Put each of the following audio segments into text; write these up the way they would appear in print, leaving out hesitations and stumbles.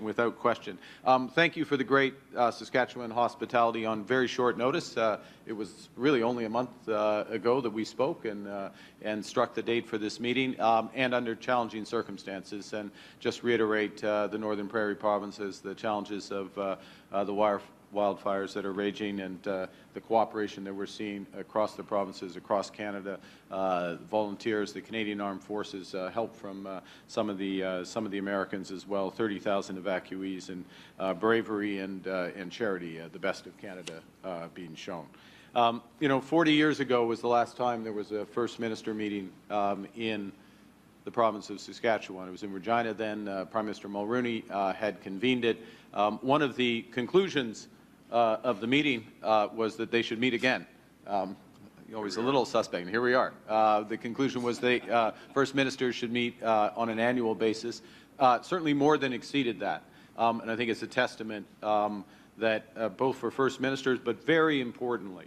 Without question. Thank you for the great Saskatchewan hospitality on very short notice. It was really only a month ago that we spoke and struck the date for this meeting, and under challenging circumstances. And just reiterate the Northern Prairie provinces, the challenges of the wildfires that are raging, and the cooperation that we're seeing across the provinces, across Canada. Volunteers, the Canadian Armed Forces, help from some of the Americans as well. 30,000 evacuees, and bravery and charity, the best of Canada being shown. 40 years ago was the last time there was a First Minister meeting in the province of Saskatchewan. It was in Regina then. Prime Minister Mulroney had convened it. One of the conclusions of the meeting was that they should meet again. Always a little suspect, and here we are. The conclusion was they First Ministers should meet on an annual basis. Certainly more than exceeded that. And I think it's a testament that both for First Ministers, but very importantly,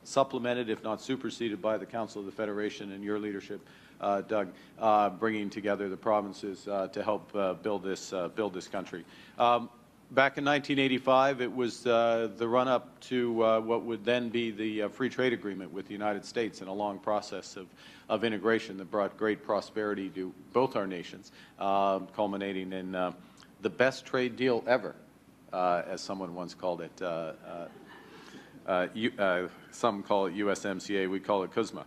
supplemented, if not superseded, by the Council of the Federation and your leadership, Doug, bringing together the provinces to help build this country. Back in 1985, it was the run-up to what would then be the free trade agreement with the United States, and a long process of integration that brought great prosperity to both our nations, culminating in the best trade deal ever, as someone once called it. Some call it USMCA, we call it CUSMA.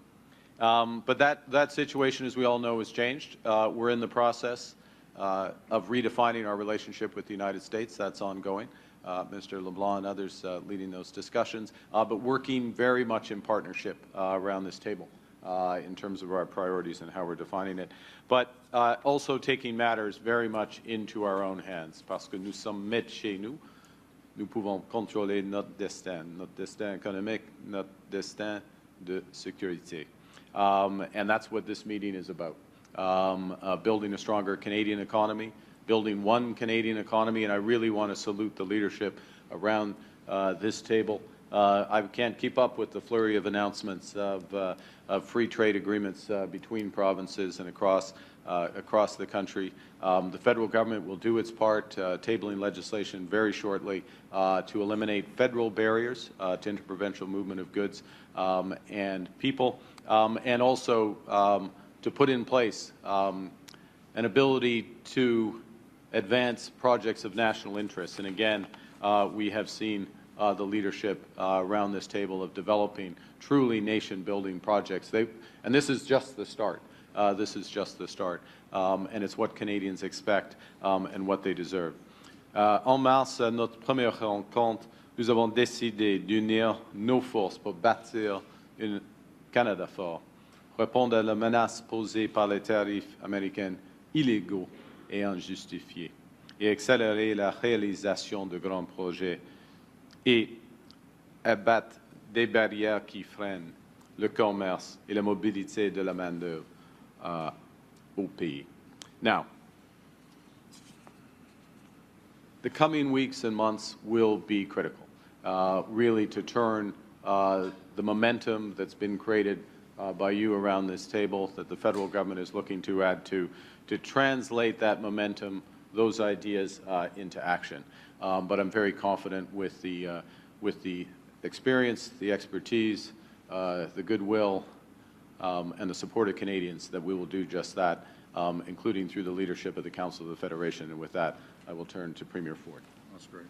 But that situation, as we all know, has changed. We're in the process of redefining our relationship with the United States. That's ongoing. Mr. LeBlanc and others leading those discussions, but working very much in partnership around this table in terms of our priorities and how we're defining it. But also taking matters very much into our own hands, parce que nous sommes maîtres chez nous. Nous pouvons contrôler notre destin économique, notre destin de sécurité. And that's what this meeting is about. Building a stronger Canadian economy, building one Canadian economy, and I really want to salute the leadership around this table. I can't keep up with the flurry of announcements of free trade agreements between provinces and across the country. The federal government will do its part, tabling legislation very shortly to eliminate federal barriers to interprovincial movement of goods and people, and also to put in place an ability to advance projects of national interest. And again, we have seen the leadership around this table of developing truly nation-building projects. And this is just the start. This is just the start. And it's what Canadians expect and what they deserve. En mars, à notre première rencontre, nous avons décidé d'unir nos forces pour bâtir un Canada fort, répondre à la menace posée par les tarifs américains illégaux et injustifiés, et accélérer la réalisation de grands projets et abattre des barrières qui freinent le commerce et la mobilité de la main-d'œuvre au pays. Now, the coming weeks and months will be critical, really, to turn the momentum that's been created by you around this table, that the federal government is looking to add to translate that momentum, those ideas into action. But I'm very confident with the experience, the expertise, the goodwill, and the support of Canadians that we will do just that, including through the leadership of the Council of the Federation. And with that, I will turn to Premier Ford. That's great.